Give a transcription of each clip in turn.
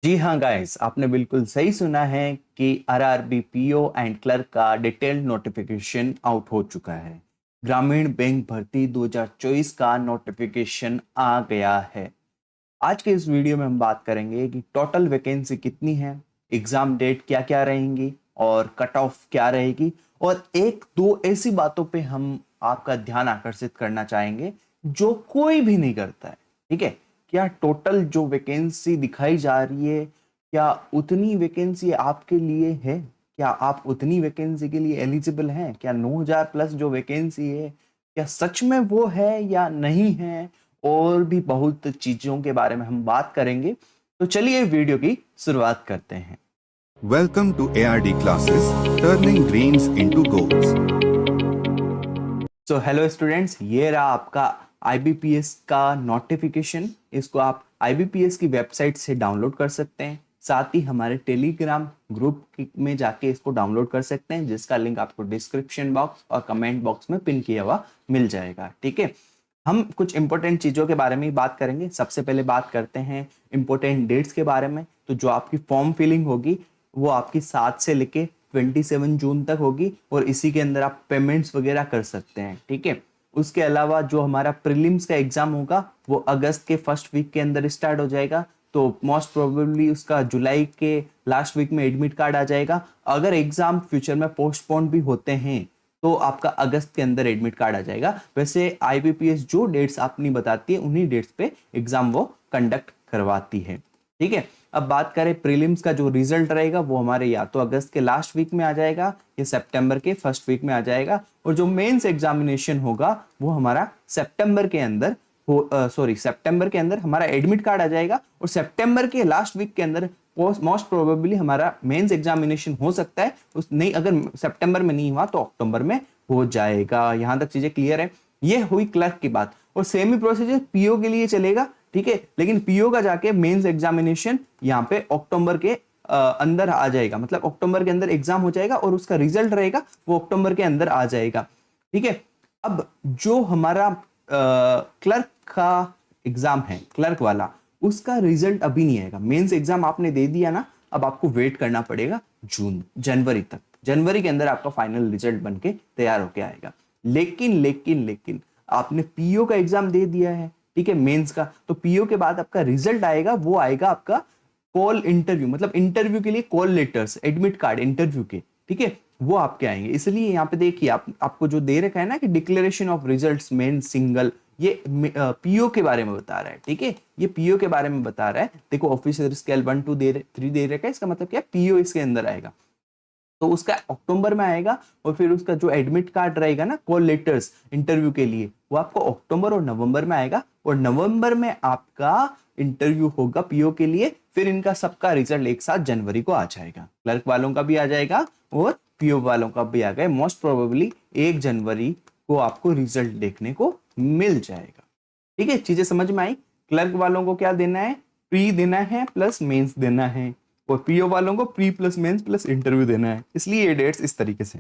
जी हाँ गाइस, आपने बिल्कुल सही सुना है कि आरआरबी पीओ एंड क्लर्क का डिटेल्ड नोटिफिकेशन आउट हो चुका है। ग्रामीण बैंक भर्ती 2024 का नोटिफिकेशन आ गया है। आज के इस वीडियो में हम बात करेंगे कि टोटल वैकेंसी कितनी है, एग्जाम डेट क्या क्या रहेंगी और कट ऑफ क्या रहेगी, और एक दो ऐसी बातों पे हम आपका ध्यान आकर्षित करना चाहेंगे जो कोई भी नहीं करता है। ठीक है, क्या टोटल जो वैकेंसी दिखाई जा रही है, क्या उतनी वैकेंसी आपके लिए है? क्या आप उतनी वैकेंसी के लिए एलिजिबल हैं? क्या 9,000 प्लस जो वैकेंसी है, क्या सच में वो है या नहीं है? और भी बहुत चीजों के बारे में हम बात करेंगे। तो चलिए वीडियो की शुरुआत करते हैं। Welcome to ARD classes, turning dreams into goals. So hello students, ये रहा आपका आईबीपीएस का नोटिफिकेशन। इसको आप आईबीपीएस की वेबसाइट से डाउनलोड कर सकते हैं, साथ ही हमारे टेलीग्राम ग्रुप में जाके इसको डाउनलोड कर सकते हैं, जिसका लिंक आपको डिस्क्रिप्शन बॉक्स और कमेंट बॉक्स में पिन किया हुआ मिल जाएगा। ठीक है, हम कुछ इंपॉर्टेंट चीज़ों के बारे में बात करेंगे। सबसे पहले बात करते हैं इंपॉर्टेंट डेट्स के बारे में। तो जो आपकी फॉर्म फिलिंग होगी वो आपकी 7 से लेके 27 जून तक होगी, और इसी के अंदर आप पेमेंट्स वगैरह कर सकते हैं। ठीक है, उसके अलावा जो हमारा प्रीलिम्स का एग्जाम होगा वो अगस्त के फर्स्ट वीक के अंदर स्टार्ट हो जाएगा। तो मोस्ट प्रोबेबली उसका जुलाई के लास्ट वीक में एडमिट कार्ड आ जाएगा। अगर एग्जाम फ्यूचर में पोस्टपोन भी होते हैं तो आपका अगस्त के अंदर एडमिट कार्ड आ जाएगा। वैसे आईबीपीएस जो डेट्स अपनी बताती है उन्हीं डेट्स पे एग्जाम वो कंडक्ट करवाती है। ठीक है, अब बात करें प्रीलिम्स का जो रिजल्ट रहेगा वो हमारे या तो अगस्त के लास्ट वीक में आ जाएगा या सितंबर के फर्स्ट वीक में आ जाएगा, और जो मेंस एग्जामिनेशन होगा वो हमारा सितंबर के अंदर सितंबर के अंदर हमारा एडमिट कार्ड आ जाएगा, और सितंबर के लास्ट वीक के अंदर मोस्ट प्रोबेबली हमारा मेंस एग्जामिनेशन हो सकता है। उस नहीं, अगर सितंबर में नहीं हुआ तो अक्टूबर में हो जाएगा। यहां तक चीजें क्लियर है। ये हुई क्लर्क की बात। और सेमी प्रोसीजर पीओ के लिए चलेगा। ठीक है, लेकिन पीओ का जाके मेंस एग्जामिनेशन यहाँ पे अक्टूबर के अंदर आ जाएगा, मतलब अक्टूबर के अंदर एग्जाम हो जाएगा और उसका रिजल्ट रहेगा वो अक्टूबर के अंदर आ जाएगा। ठीक है, अब जो हमारा क्लर्क का एग्जाम है, क्लर्क वाला, उसका रिजल्ट अभी नहीं आएगा। मेंस एग्जाम आपने दे दिया ना, अब आपको वेट करना पड़ेगा जनवरी तक। जनवरी के अंदर आपका फाइनल रिजल्ट बन के तैयार होके आएगा। लेकिन आपने पीओ का एग्जाम दे दिया है, ठीक है, मेंस का, तो पीओ के बाद आपका रिजल्ट आएगा, वो आएगा आपका कॉल इंटरव्यू, मतलब इंटरव्यू के लिए call letters, admit card interview के। ठीक है, वो आपके आएंगे। इसलिए यहाँ पे देखिए, आपको जो दे रखा है ना कि declaration of results men single, ये पीओ के बारे में बता रहा है। ठीक है, ये पीओ के बारे में बता रहा है। देखो, ऑफिसर स्केल 1 2 3 दे रखा है, इसका मतलब क्या, पीओ इसके अंदर आएगा। तो उसका अक्टूबर में आएगा, और फिर उसका जो एडमिट कार्ड रहेगा ना कॉल लेटर्स इंटरव्यू के लिए, वो आपको अक्टूबर और नवंबर में आएगा, और नवंबर में आपका इंटरव्यू होगा पीओ के लिए। फिर इनका सबका रिजल्ट एक साथ जनवरी को आ जाएगा। क्लर्क वालों का भी आ जाएगा और पीओ वालों का भी आ गया। मोस्ट प्रोबेबली 1 जनवरी को आपको रिजल्ट देखने को मिल जाएगा। ठीक है, चीजें समझ में आई। क्लर्क वालों को क्या देना है, प्री देना है प्लस मेंस देना है, और पीओ वालों को pre plus mains plus interview देना है। इसलिए ये डेट्स इस तरीके से।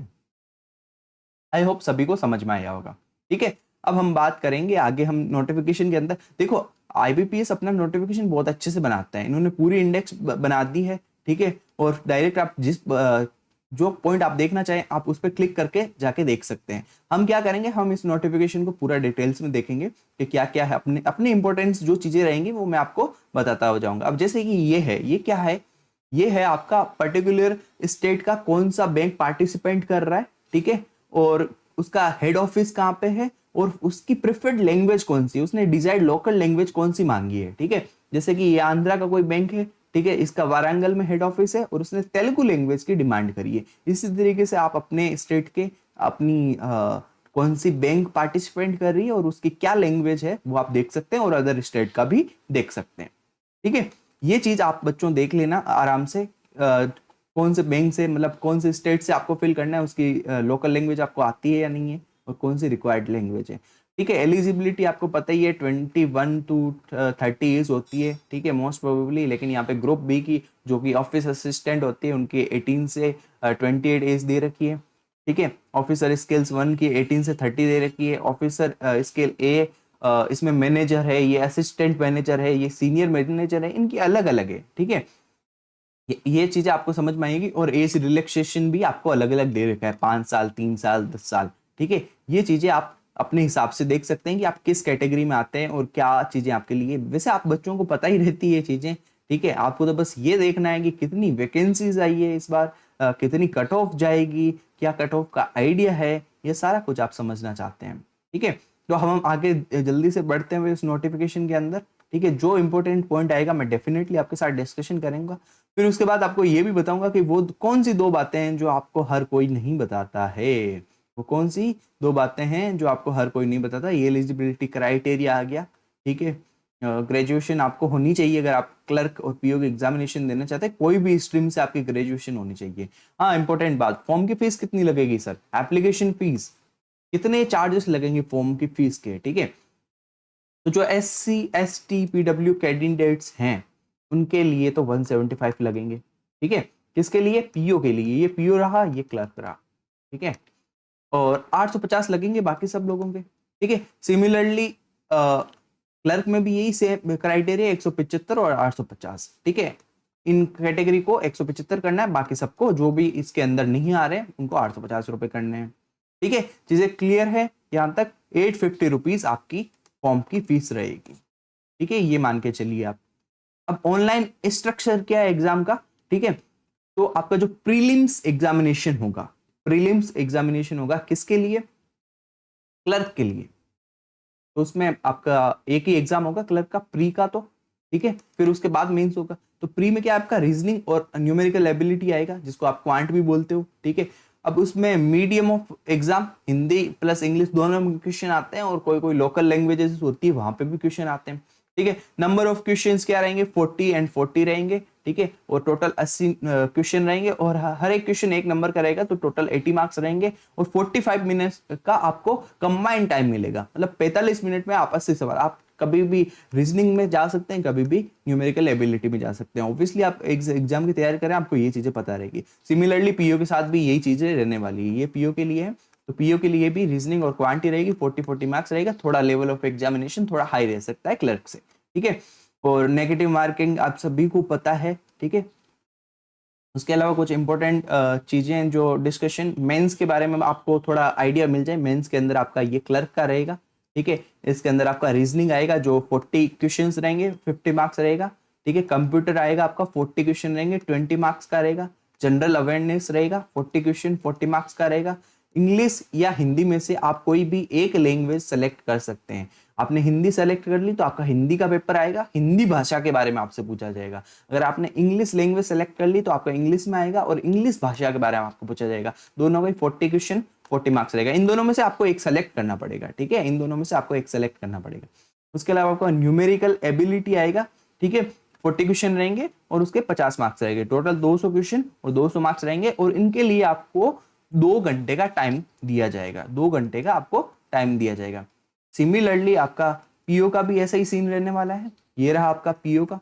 आई होप सभी को समझ में आया होगा। ठीक है, अब हम बात करेंगे आगे। हम नोटिफिकेशन के अंदर देखो, आईबीपीएस अपना नोटिफिकेशन बहुत अच्छे से बनाता है। इन्होंने पूरी इंडेक्स बना दी है। ठीक है, और डायरेक्ट आप जो पॉइंट आप देखना चाहें आप उस पर क्लिक करके जाके देख सकते हैं। हम क्या करेंगे, हम इस नोटिफिकेशन को पूरा डिटेल्स में देखेंगे कि क्या क्या है, अपने अपने इंपॉर्टेंस जो चीजें रहेंगी वो मैं आपको बताता हो जाऊंगा। अब जैसे कि ये क्या है, ये है आपका पर्टिकुलर स्टेट का कौन सा बैंक पार्टिसिपेंट कर रहा है। ठीक है, और उसका हेड ऑफिस कहाँ पे है, और उसकी प्रेफर्ड लैंग्वेज कौन सी, उसने डिजायर्ड लोकल लैंग्वेज कौन सी मांगी है। ठीक है, जैसे कि ये आंध्रा का कोई बैंक है, ठीक है, इसका वारंगल में हेड ऑफिस है और उसने तेलुगु लैंग्वेज की डिमांड करी है। इसी तरीके से आप अपने स्टेट के अपनी कौन सी बैंक पार्टिसिपेंट कर रही है और उसकी क्या लैंग्वेज है वो आप देख सकते हैं, और अदर स्टेट का भी देख सकते हैं। ठीक है, ये चीज आप बच्चों देख लेना आराम से। कौन से बैंक से, मतलब कौन से स्टेट से आपको फिल करना है, उसकी लोकल लैंग्वेज आपको आती है या नहीं है, और कौन सी रिक्वायर्ड लैंग्वेज है। ठीक है, एलिजिबिलिटी आपको पता ही है, 21 to 30 ईयर्स होती है। ठीक है, मोस्ट प्रोबेबली। लेकिन यहाँ पे ग्रुप बी की जो कि ऑफिस असिस्टेंट होती है उनकी 18 से 28 एज दे रखी है। ठीक है, ऑफिसर स्किल्स 1 की 18 से 30 दे रखी है। ऑफिसर स्केल ए, इसमें मैनेजर है, ये असिस्टेंट मैनेजर है, ये सीनियर मैनेजर है, इनकी अलग अलग है। ठीक है, ये चीजें आपको समझ में आएगी। और एज रिलैक्सेशन भी आपको अलग अलग दे रखा है, 5 साल, 3 साल, 10 साल। ठीक है, ये चीजें आप अपने हिसाब से देख सकते हैं कि आप किस कैटेगरी में आते हैं और क्या चीजें आपके लिए। वैसे आप बच्चों को पता ही रहती है ये चीजें। ठीक है, आपको तो बस ये देखना है कि कितनी वैकेंसीज आई है इस बार, कितनी कट ऑफ जाएगी, क्या कट ऑफ का आइडिया है, ये सारा कुछ आप समझना चाहते हैं। ठीक है, तो हम आगे जल्दी से बढ़ते हुए इस नोटिफिकेशन के अंदर। ठीक है, जो इंपॉर्टेंट पॉइंट आएगा मैं डेफिनेटली आपके साथ डिस्कशन करूंगा। फिर उसके बाद आपको ये भी बताऊंगा कि वो कौन सी 2 बातें हैं जो आपको हर कोई नहीं बताता है। वो कौन सी 2 बातें हैं जो आपको हर कोई नहीं बताता। ये एलिजिबिलिटी क्राइटेरिया आ गया। ठीक है, ग्रेजुएशन आपको होनी चाहिए अगर आप क्लर्क और पीओ की एग्जामिनेशन देना चाहते हैं, कोई भी स्ट्रीम से आपकी ग्रेजुएशन होनी चाहिए। हाँ, इंपॉर्टेंट बात, फॉर्म की फीस कितनी लगेगी सर? एप्लीकेशन फीस कितने चार्जेस लगेंगे फॉर्म की फीस के? ठीक है, तो जो SC ST PW कैंडिडेट्स हैं उनके लिए तो 175 लगेंगे। ठीक है, किसके लिए? पीओ के लिए। ये पीओ रहा, ये क्लर्क रहा। ठीक है, और 850 लगेंगे बाकी सब लोगों के। ठीक है, सिमिलरली क्लर्क में भी यही सेम क्राइटेरिया, 175 और 850। ठीक है, इन कैटेगरी को 175 करना है, बाकी सबको जो भी इसके अंदर नहीं आ रहे हैं उनको 850 रुपए करने हैं। ठीक है, चीजें क्लियर है यहां तक? 850 रुपीज आपकी फॉर्म की फीस रहेगी। ठीक है, ये मान के चलिए आप। अब ऑनलाइन स्ट्रक्चर क्या है एग्जाम का? ठीक है, तो आपका जो प्रीलिम्स एग्जामिनेशन होगा, प्रीलिम्स एग्जामिनेशन होगा किसके लिए? क्लर्क के लिए। तो उसमें आपका एक ही एग्जाम होगा क्लर्क का, प्री का तो। ठीक है, फिर उसके बाद मेंस होगा। तो प्री में क्या आपका रीजनिंग और न्यूमेरिकल एबिलिटी आएगा, जिसको आप क्वांट भी बोलते हो। ठीक है, अब उसमें medium of exam Hindi plus English दोनों में क्वेश्चन आते हैं, और कोई कोई लोकल लैंग्वेजेस होती है वहां पे भी क्वेश्चन आते हैं। ठीक है, नंबर ऑफ क्वेश्चंस क्या रहेंगे? 40 एंड 40 रहेंगे। ठीक है, और टोटल 80 क्वेश्चन रहेंगे, और हर एक क्वेश्चन 1 नंबर का रहेगा, तो टोटल 80 मार्क्स रहेंगे। और 45 मिनट्स का आपको कंबाइंड टाइम मिलेगा, मतलब 45 मिनट में आप 80 सवाल, आप कभी भी रीजनिंग में जा सकते हैं, कभी भी न्यूमेरिकल एबिलिटी में जा सकते हैं। ऑब्वियसली आप एग्जाम की तैयारी करें, आपको ये चीजें पता रहेगी। सिमिलरली पीओ के साथ भी यही चीजें रहने वाली है। ये पीओ के लिए है, तो पीओ के लिए भी रीजनिंग और क्वांटी रहेगी, 40 मार्क्स रहेगा। थोड़ा लेवल ऑफ एग्जामिनेशन थोड़ा हाई रह सकता है क्लर्क से। ठीक है, और नेगेटिव मार्किंग आप सभी को पता है। ठीक है, उसके अलावा कुछ इंपॉर्टेंट चीजें जो डिस्कशन मेंस के बारे में आपको थोड़ा आइडिया मिल जाए। मेंस के अंदर आपका ये क्लर्क का रहेगा। ठीक है, इसके अंदर आपका रीजनिंग आएगा जो 40 क्वेश्चंस रहेंगे, 50 मार्क्स रहेगा। ठीक है, कंप्यूटर आएगा आपका, 40 क्वेश्चन रहेंगे, 20 मार्क्स का रहेगा। जनरल अवेयरनेस रहेगा, 40 क्वेश्चन, 40 मार्क्स का रहेगा। इंग्लिश या हिंदी में से आप कोई भी एक लैंग्वेज सेलेक्ट कर सकते हैं। आपने हिंदी सेलेक्ट कर ली तो आपका हिंदी का पेपर आएगा, हिंदी भाषा के बारे में आपसे पूछा जाएगा। अगर आपने इंग्लिश लैंग्वेज सेलेक्ट कर ली तो आपका इंग्लिश में आएगा, और इंग्लिश भाषा के बारे में आपको पूछा जाएगा। दोनों का 40 क्वेश्चन, 40 मार्क्स रहेगा। इन दोनों में से आपको एक सेलेक्ट करना पड़ेगा। ठीक है, इन दोनों में से आपको एक सेलेक्ट करना पड़ेगा। उसके अलावा आपका न्यूमेरिकल एबिलिटी आएगा। ठीक है, 40 क्वेश्चन रहेंगे और उसके 50 मार्क्स रहेंगे। टोटल 200 क्वेश्चन और 200 मार्क्स रहेंगे, और इनके लिए आपको 2 घंटे का टाइम दिया जाएगा। 2 घंटे का आपको टाइम दिया जाएगा। सिमिलरली आपका पीओ का भी ऐसा ही सीन रहने वाला है। ये रहा आपका पीओ का,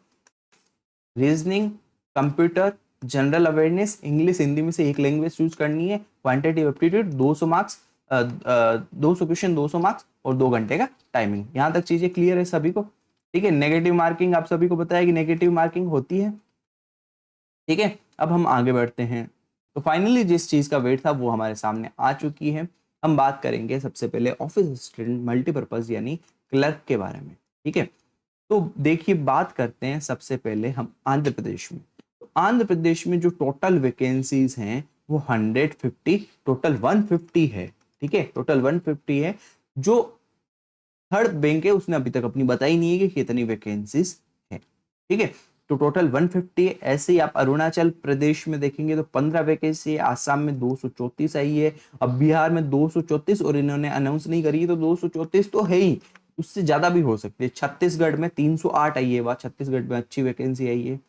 reasoning, computer, general awareness, English Hindi में से एक लैंग्वेज चूज करनी है, quantitative aptitude, 200 marks, 200 question, 200 marks और 2 घंटे का टाइमिंग। यहां तक चीजें क्लियर है सभी को? ठीक है, नेगेटिव मार्किंग आप सभी को पता है कि नेगेटिव मार्किंग होती है। ठीक है, अब हम आगे बढ़ते हैं। तो फाइनली जिस चीज का वेट था वो हमारे सामने आ चुकी है। हम बात करेंगे सबसे पहले ऑफिस असिस्टेंट मल्टीपर्पज यानी क्लर्क के बारे में। ठीक है, तो देखिए बात करते हैं सबसे पहले हम आंध्र प्रदेश में। तो आंध्र प्रदेश में जो टोटल वैकेंसीज हैं वो 150, टोटल 150 है। ठीक है, टोटल 150 है। जो थर्ड बैंक है उसने अभी तक अपनी बताई नहीं है कि कितनी वैकेंसीज है। ठीक है, तो टोटल 150 है। ऐसे ही आप अरुणाचल प्रदेश में देखेंगे तो 15 वैकेंसी है, आसाम में 234 आई है, अब बिहार में 234, और इन्होंने अनाउंस नहीं करी है तो 234 तो है ही, उससे ज्यादा भी हो सकती है। छत्तीसगढ़ में 308 आई है, वाह, छत्तीसगढ़ में अच्छी वैकेंसी आई है,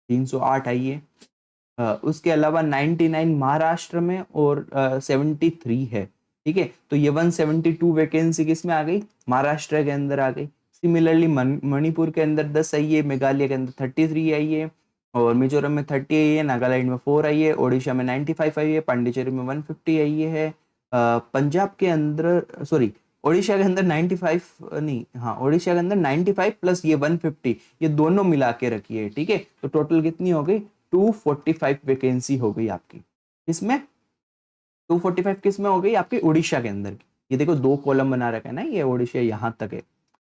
308 आई है। उसके अलावा 99 महाराष्ट्र में और 73 है। ठीक है, तो ये 172 वैकेंसी किस में आ गई? महाराष्ट्र के अंदर आ गई। सिमिलरली मणिपुर के अंदर 10 आई है, मेघालय के अंदर 33 आई है, और मिजोरम में 30 आई है, नागालैंड में 4 आई है, ओडिशा में 95 आई है, पांडिचेरी में 150 आई है, पंजाब के अंदर, सॉरी, ओडिशा के अंदर 95 नहीं, हाँ, ओडिशा के अंदर 95 प्लस ये 150, ये दोनों मिला के रखिए। ठीक है, तो टोटल कितनी हो गई? 245 वैकेंसी हो गई आपकी। किसमें? 245 किस में हो गई? आपकी उड़ीसा के अंदर की। ये देखो 2 कॉलम बना रखा है ना, ये उड़ीसा यहाँ तक है।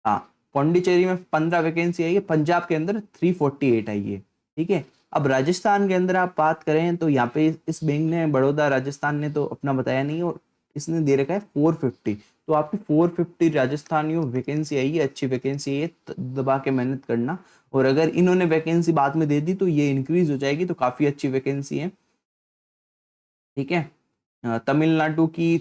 हाँ, पौंडीचेरी में 15 वैकेंसी आई है, पंजाब के अंदर 348 आई है। ठीक है, अब राजस्थान के अंदर आप बात करें तो यहाँ पे इस बैंक ने, बड़ौदा राजस्थान ने तो अपना बताया नहीं, और इसने दे रखा है 450। तो आपकी 450 राजस्थानियों वैकेंसी आई है, अच्छी वैकेंसी है, दबा के मेहनत करना। और अगर इन्होंने वैकेंसी बाद में दे दी तो ये इंक्रीज हो जाएगी, तो काफी अच्छी वैकेंसी है। ठीक है, तमिलनाडु की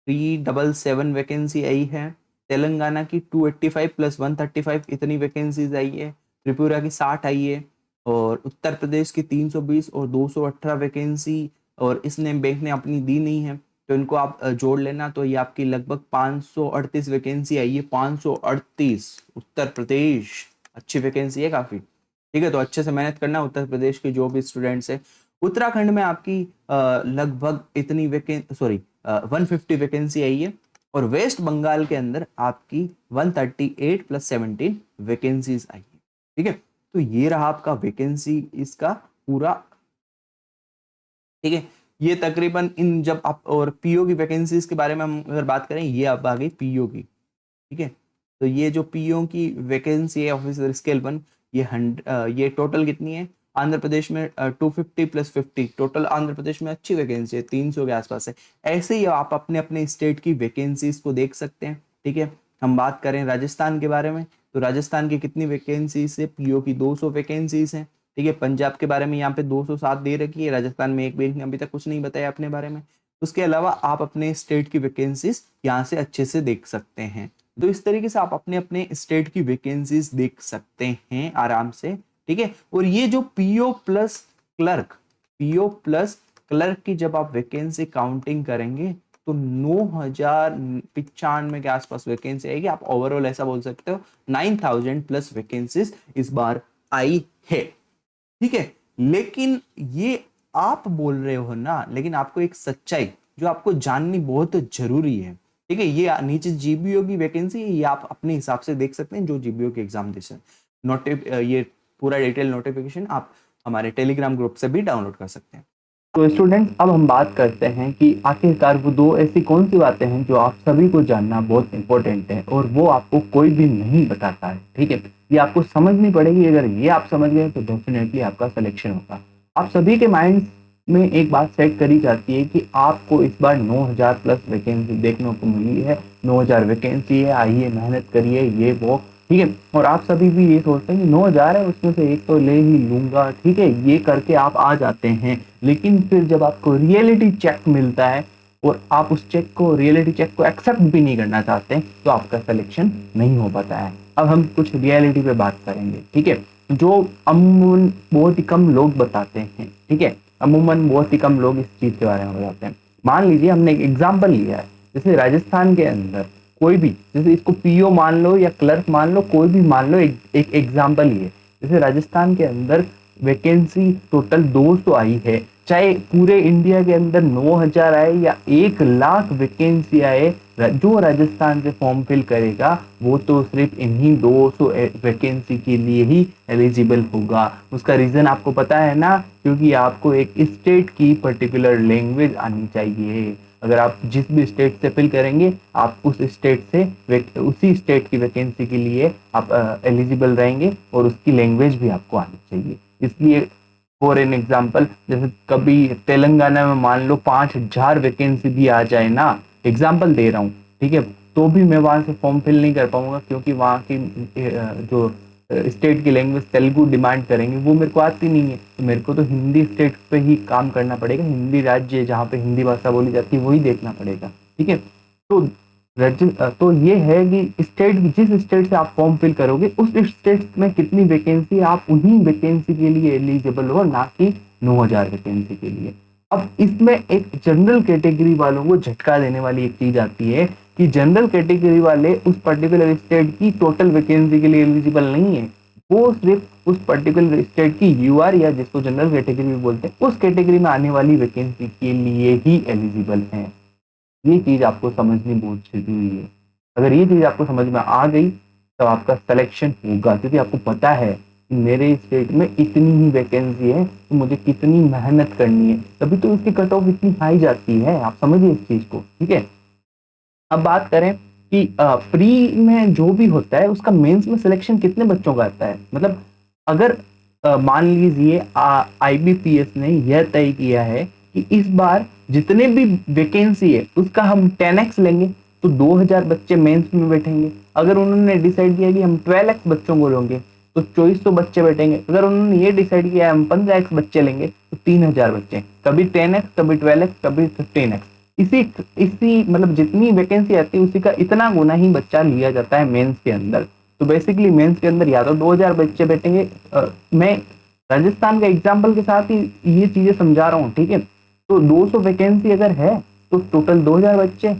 377 वैकेंसी आई है, तेलंगाना की 285 प्लस 135 इतनी वैकेंसीज आई है, त्रिपुरा की 60 आई है, और उत्तर प्रदेश की 320 और 218 वैकेंसी, और इसने बैंक ने अपनी दी नहीं है, तो इनको आप जोड़ लेना, तो ये आपकी लगभग 538 वैकेंसी आई है। 538 उत्तर प्रदेश, अच्छी वैकेंसी है काफी। ठीक है, तो अच्छे से मेहनत करना उत्तर प्रदेश के जो भी स्टूडेंट्स है। उत्तराखंड में आपकी लगभग इतनी 150 वैकेंसी आई है, और वेस्ट बंगाल के अंदर आपकी 138 प्लस 17 वैकेंसीज आई है। ठीक है, तो ये रहा आपका वैकेंसी इसका पूरा। ठीक है, ये तकरीबन इन जब आप, और पीओ की वैकेंसीज के बारे में हम अगर बात करें, ये अब आ गई पीओ की। ठीक है, तो ये जो पीओ की वैकेंसी है ऑफिसर स्केल 1, ये टोटल कितनी है? आंध्र प्रदेश में 250 प्लस 50, टोटल आंध्र प्रदेश में अच्छी वैकेंसी है, 300 के आसपास है। ऐसे ही आप अपने अपने स्टेट की वैकेंसीज को देख सकते हैं। ठीक है, हम बात करें राजस्थान के बारे में, तो राजस्थान की कितनी वैकेंसीज है? पीओ की 200 वैकेंसीज हैं। ठीक है, पंजाब के बारे में यहाँ पे 207 दे रखी है, राजस्थान में एक बैंक ने अभी तक कुछ नहीं बताया अपने बारे में। उसके अलावा आप अपने स्टेट की वैकेंसीज यहाँ से अच्छे से देख सकते हैं। तो इस तरीके से आप अपने अपने स्टेट की वैकेंसीज देख सकते हैं आराम से। ठीक है, और ये जो पीओ प्लस क्लर्क की जब आप वैकेंसी काउंटिंग करेंगे तो 9,095 के आसपास वैकेंसी आएगी। आप ओवरऑल ऐसा बोल सकते हो 9,000 प्लस वैकेंसीज इस बार आई है। ठीक है, लेकिन ये आप बोल रहे हो ना, लेकिन आपको एक सच्चाई जो आपको जाननी बहुत जरूरी है। ठीक है, ये नीचे जीबीओ की वैकेंसी है, ये आप अपने हिसाब से देख सकते हैं जो जीबीओ के एग्जाम दे सकते। ये पूरा डिटेल नोटिफिकेशन आप हमारे टेलीग्राम ग्रुप से भी डाउनलोड कर सकते हैं। तो स्टूडेंट्स, अब हम बात करते हैं कि आखिरकार वो 2 ऐसी कौन सी बातें हैं जो आप सभी को जानना बहुत इंपॉर्टेंट है, और वो आपको कोई भी नहीं बताता है। ठीक है, ये आपको समझनी पड़ेगी। अगर ये आप समझ गए तो डेफिनेटली आपका सिलेक्शन होगा। आप सभी के माइंड में एक बात सेट करी जाती है कि आपको इस बार 9,000 प्लस वैकेंसी देखने को मिली है, 9,000 वैकेंसी है, आइए मेहनत करिए, ये वो। ठीक है, और आप सभी भी ये सोचते हैं कि 9,000 है, उसमें से एक तो ले ही लूंगा। ठीक है, ये करके आप आ जाते हैं, लेकिन फिर जब आपको रियलिटी चेक मिलता है और आप उस रियलिटी चेक को एक्सेप्ट भी नहीं करना चाहते, तो आपका सिलेक्शन नहीं हो पाता है। अब हम कुछ रियलिटी पे बात करेंगे। ठीक है, जो अमूमन बहुत ही कम लोग बताते हैं। ठीक है, अमूमन बहुत ही कम लोग इस चीज के बारे में बताते हैं। मान लीजिए हमने एक एग्जाम्पल लिया है, जैसे राजस्थान के अंदर कोई भी, जैसे इसको पीओ मान लो या क्लर्क मान लो, कोई भी मान लो, एक एग्जाम्पल ही है। जैसे राजस्थान के अंदर वैकेंसी टोटल 200 आई है, चाहे पूरे इंडिया के अंदर 9,000 आए या 1,00,000 वैकेंसी आए, जो राजस्थान से फॉर्म फिल करेगा वो तो सिर्फ इन्हीं 200 वैकेंसी के लिए ही एलिजिबल होगा। उसका रीजन आपको पता है ना, क्योंकि आपको एक स्टेट की पर्टिकुलर लैंग्वेज आनी चाहिए। अगर आप जिस भी स्टेट से फिल करेंगे, आप उस स्टेट से उसी स्टेट की वैकेंसी के लिए आप एलिजिबल रहेंगे, और उसकी लैंग्वेज भी आपको आनी चाहिए। इसलिए फॉर एन एग्जाम्पल, जैसे कभी तेलंगाना में मान लो 5,000 वैकेंसी भी आ जाए ना, एग्जाम्पल दे रहा हूँ, ठीक है, तो भी मैं वहां से फॉर्म फिल नहीं कर पाऊंगा, क्योंकि वहाँ की जो स्टेट की लैंग्वेज तेलुगु डिमांड करेंगे वो मेरे को आती नहीं है। तो मेरे को तो हिंदी स्टेट पे ही काम करना पड़ेगा, हिंदी राज्य जहाँ पे हिंदी भाषा बोली जाती है वही देखना पड़ेगा। ठीक है, तो ये है कि स्टेट, जिस स्टेट से आप फॉर्म फिल करोगे उस स्टेट में कितनी वैकेंसी, आप उन्हीं वैकेंसी के लिए एलिजिबल हो, ना कि 9,000 वैकेंसी के लिए। अब इसमें एक जनरल कैटेगरी वालों को झटका देने वाली एक चीज आती है कि जनरल कैटेगरी वाले उस पर्टिकुलर स्टेट की टोटल वैकेंसी के लिए एलिजिबल नहीं है, वो सिर्फ उस पर्टिकुलर स्टेट की यूआर या जिसको जनरल कैटेगरी भी बोलते हैं उस कैटेगरी में आने वाली वैकेंसी के लिए ही एलिजिबल है। ये चीज आपको समझनी बहुत जरूरी है। अगर ये चीज आपको समझ में आ गई तो आपका सिलेक्शन होगा, क्योंकि आपको पता है मेरे स्टेट में इतनी ही वैकेंसी है तो मुझे कितनी मेहनत करनी है, तभी तो इसकी कट ऑफ इतनी हाई जाती है। आप समझिए इस चीज को, ठीक है। अब बात करें कि प्री में जो भी होता है उसका मेंस में सिलेक्शन कितने बच्चों का आता है। मतलब अगर मान लीजिए आईबीपीएस ने यह तय किया है कि इस बार जितने भी वैकेंसी है उसका हम 10x लेंगे, तो 2000 बच्चे मेंस में बैठेंगे। अगर उन्होंने डिसाइड किया कि हम 12x बच्चों को लेंगे तो 2400 बच्चे बैठेंगे। अगर उन्होंने ये डिसाइड किया हम 15x बच्चे लेंगे तो 3000 बच्चे, कभी 10x कभी 12x कभी 15x। इसी मतलब जितनी वैकेंसी आती है उसी का इतना गुना ही बच्चा लिया जाता है मेंस के अंदर। तो बेसिकली मेंस के अंदर या तो 2000 बच्चे बैठेंगे। मैं राजस्थान के एग्जाम्पल के साथ ही ये चीजें समझा रहा हूँ, ठीक है। तो 200 वैकेंसी अगर है तो टोटल 2000 बच्चे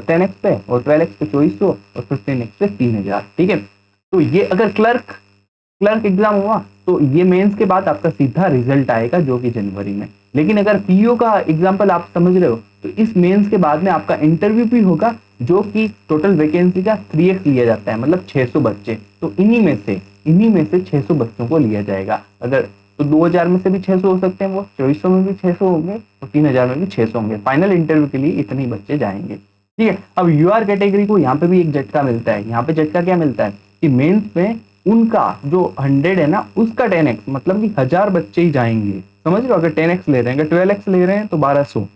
10x पे, और 12x पे 2400, और 15x पे 3000, ठीक है। तो ये अगर क्लर्क एग्जाम हुआ तो ये मेंस के बाद आपका सीधा रिजल्ट आएगा जो कि जनवरी में। लेकिन अगर पीओ का एग्जाम्पल आप समझ रहे हो तो इस मेंस के बाद में आपका इंटरव्यू भी होगा जो कि टोटल वैकेंसी का 3x लिया जाता है, मतलब 600 बच्चे। तो इन्हीं में से 600 बच्चों को लिया जाएगा। अगर तो 2000 में से भी 600 हो सकते हैं, वो 2400 में भी 600 होंगे, और 3000 में भी 600 होंगे। फाइनल इंटरव्यू के लिए इतने ही बच्चे जाएंगे, ठीक है। अब यूआर कैटेगरी को यहाँ पे भी एक झटका मिलता है। यहाँ पे झटका क्या मिलता है कि मेंस में उनका जो 100 है ना उसका 10x, मतलब कि 1000 बच्चे ही जाएंगे, समझ रहे हो। अगर 10x ले रहे हैं, अगर 12x ले रहे हैं तो 1200,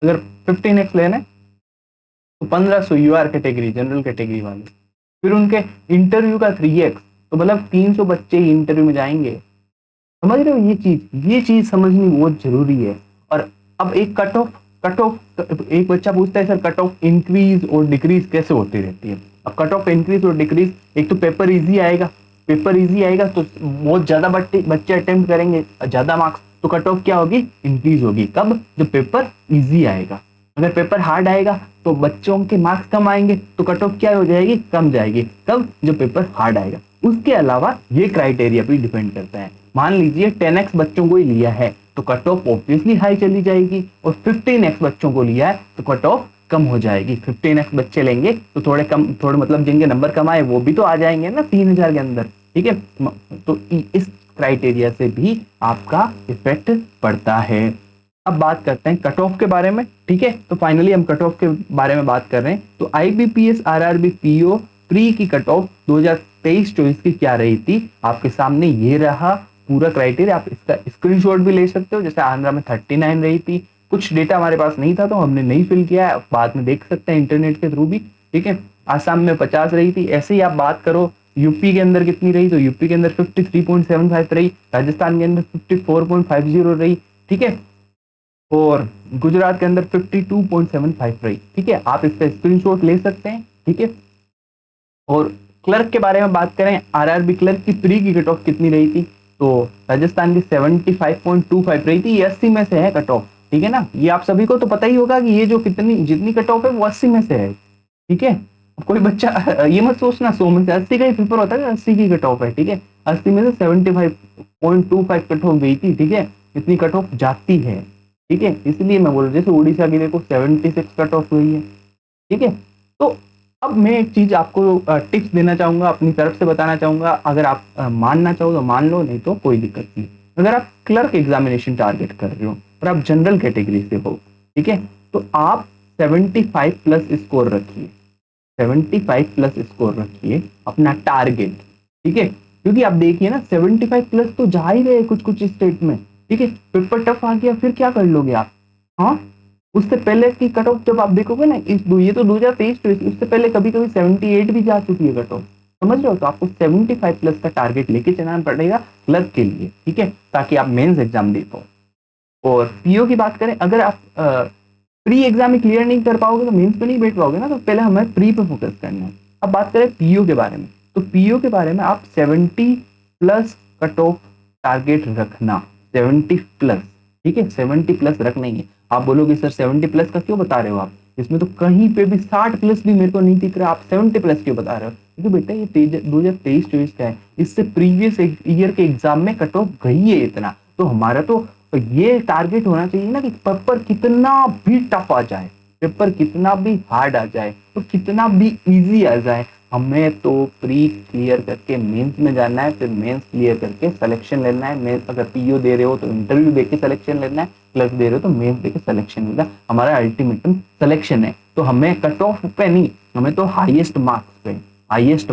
अगर 15x ले रहे हैं तो 1500 यूआर कैटेगरी, जनरल कैटेगरी वाले। फिर उनके इंटरव्यू का 3x, तो मतलब 300 बच्चे ही इंटरव्यू में जाएंगे, समझ रहे हो। ये चीज समझनी बहुत जरूरी है। और अब एक कट ऑफ एक बच्चा पूछता है सर कट ऑफ इंक्रीज और डिक्रीज कैसे होती रहती है। अब कट ऑफ इंक्रीज और डिक्रीज, एक तो पेपर इजी आएगा तो बहुत ज्यादा बच्चे अटेम्प्ट करेंगे, ज्यादा मार्क्स, तो कट ऑफ क्या होगी, इंक्रीज होगी। कब, जब पेपर इजी आएगा। अगर पेपर हार्ड आएगा तो बच्चों के मार्क्स कम आएंगे, तो कट ऑफ क्या हो जाएगी, कम जाएगी। कब, जब पेपर हार्ड आएगा। उसके अलावा ये क्राइटेरिया भी डिपेंड करता है। मान लीजिए 10x बच्चों को ही लिया है तो कट ऑफ ऑब्वियसली हाई चली जाएगी, और 15x बच्चों को लिया है तो कट ऑफ कम हो जाएगी। 15x बच्चे लेंगे तो थोड़े मतलब जिनके नंबर कम आए वो भी तो आ जाएंगे ना 3000 के अंदर, ठीक है। तो इस क्राइटेरिया से भी आपका इफेक्ट पड़ता है। अब बात करते हैं कट ऑफ के बारे में, ठीक है। तो फाइनली हम कट ऑफ के बारे में बात कर रहे हैं। तो आईबीपीएस आरआरबी पीओ प्री की कट ऑफ 2023-24 की क्या रही थी, आपके सामने ये रहा पूरा क्राइटेरिया। आप इसका स्क्रीनशॉट भी ले सकते हो। जैसे आंध्रा में 39 रही थी, कुछ डेटा हमारे पास नहीं था तो हमने नहीं फिल किया है, बाद में देख सकते हैं इंटरनेट के थ्रू भी, ठीक है। आसाम में 50 रही थी। ऐसे ही आप बात करो यूपी के अंदर कितनी रही, तो यूपी के अंदर 53.75 रही, राजस्थान के अंदर 54.50 रही, ठीक है, और गुजरात के अंदर 52.75 रही, ठीक है। आप इसका स्क्रीनशॉट ले सकते हैं, ठीक है। और क्लर्क के बारे में बात करें, आरआरबी क्लर्क की प्री की कट ऑफ कितनी रही थी, तो राजस्थान की 75.25 रही थी। ये 80 में से है कट ऑफ, ठीक है ना। ये आप सभी को तो पता ही होगा कि ये जो जितनी कट ऑफ है वो 80 में से है, ठीक है। कोई बच्चा ये मत सोचना 100 में से 80 का ही पेपर होता है, 80 की कट ऑफ है, ठीक है। 80 में से 75.25 कट ऑफ गई थी, ठीक है। इतनी कट ऑफ जाती है, ठीक है। इसलिए मैं बोल रहा हूँ जैसे उड़ीसा की देखो 76 कट ऑफ हुई है, ठीक है। तो अब मैं एक चीज आपको टिप्स देना चाहूंगा, अपनी तरफ से बताना चाहूंगा। अगर आप मानना चाहो तो मान लो, नहीं तो कोई दिक्कत नहीं। अगर आप क्लर्क एग्जामिनेशन टारगेट कर रहे हो और आप जनरल कैटेगरी से हो, ठीक है, तो आप 75 प्लस स्कोर रखिए, 75 प्लस स्कोर रखिए अपना टारगेट, ठीक है। क्योंकि आप देखिए ना 75 प्लस तो जा ही रहे कुछ स्टेट में, ठीक है। पेपर टफ आ गया फिर क्या कर लोगे आप, हाँ। उससे पहले की कट ऑफ जब आप देखोगे ना, ये तो 2023 तो उससे पहले कभी 78 भी जा चुकी है कट ऑफ, समझ रहे हो। तो आपको 75 प्लस का टारगेट लेके चलना पड़ेगा क्लर्क के लिए, ठीक है, ताकि आप मेंस एग्जाम दे पाओ। और पीओ की बात करें, अगर आप प्री एग्जाम ही क्लियर नहीं कर पाओगे तो मेंस पे नहीं बैठ पाओगे ना, तो पहले हमें प्री पे फोकस करना है। अब बात करें पीओ के बारे में, तो पीओ के बारे में आप 70 प्लस कट ऑफ टारगेट रखना, 70 प्लस, ठीक है। 70 प्लस रखना ही है। आप बोलोगे सर 70 प्लस का क्यों बता रहे हो आप, इसमें तो कहीं पे भी 60 प्लस भी मेरे को नहीं दिख रहा, आप 70 प्लस क्यों बता रहे हो। क्योंकि बेटा ये 2023-24 का है, इससे प्रीवियस ईयर के एग्जाम में कट ऑफ गई है इतना, तो हमारा तो ये टारगेट होना चाहिए ना कि पेपर कितना भी टफ आ जाए, पेपर कितना भी हार्ड आ जाए, तो कितना भी इजी आ जाए, हमें तो प्री क्लियर करके मेंस में जाना है, फिर मेंस क्लियर करके सिलेक्शन लेना है। मेंस अगर पीओ दे रहे हो तो इंटरव्यू देके सिलेक्शन लेना है, क्लर्क दे रहे हो तो मेंस देके सिलेक्शन लेना। हमारा अल्टीमेटम सिलेक्शन है, तो हमें कट ऑफ पे नहीं, हमें तो हाईएस्ट मार्क्स पे, हाईएस्ट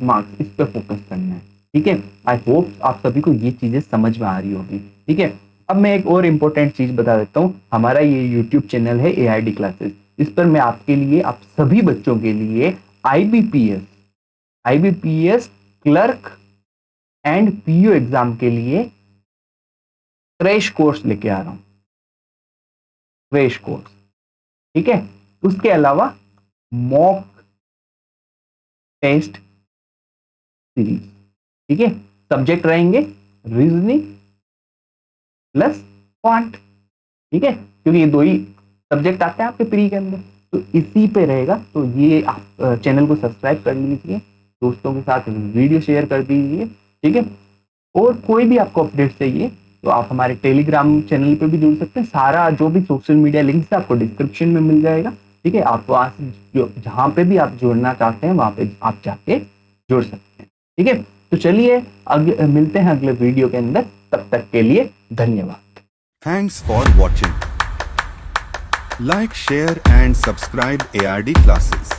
मार्क्स इस पे फोकस करना है। ठीक है, आई होप आप सभी को ये चीजें समझ में आ रही होगी। ठीक है, अब मैं एक और इम्पोर्टेंट चीज बता देता हूँ। हमारा ये यूट्यूब चैनल है एआरडी क्लासेस, इस पर मैं आपके लिए, आप सभी बच्चों के लिए IBPS clerk and PO exam के लिए क्रैश कोर्स लेके आ रहा हूं, क्रैश कोर्स। ठीक है, उसके अलावा मॉक टेस्ट सीरीज। ठीक है, सब्जेक्ट रहेंगे रीजनिंग प्लस क्वांट। ठीक है, क्योंकि ये दो ही सब्जेक्ट आते हैं आपके प्री के अंदर, तो इसी पे रहेगा। तो ये आप चैनल को सब्सक्राइब कर लीजिए, दोस्तों के साथ वीडियो शेयर कर दीजिए। ठीक है, और कोई भी आपको अपडेट चाहिए तो आप हमारे टेलीग्राम चैनल पे भी जुड़ सकते हैं। सारा जो भी सोशल मीडिया लिंक्स है आपको डिस्क्रिप्शन में मिल जाएगा। ठीक है, आप वहां से जहां पे भी आप जुड़ना चाहते हैं वहां पे आप जाके जुड़ सकते हैं। ठीक है, तो चलिए मिलते हैं अगले वीडियो के अंदर, तब तक के लिए धन्यवाद। Thanks for watching. Like, share and subscribe ARD classes.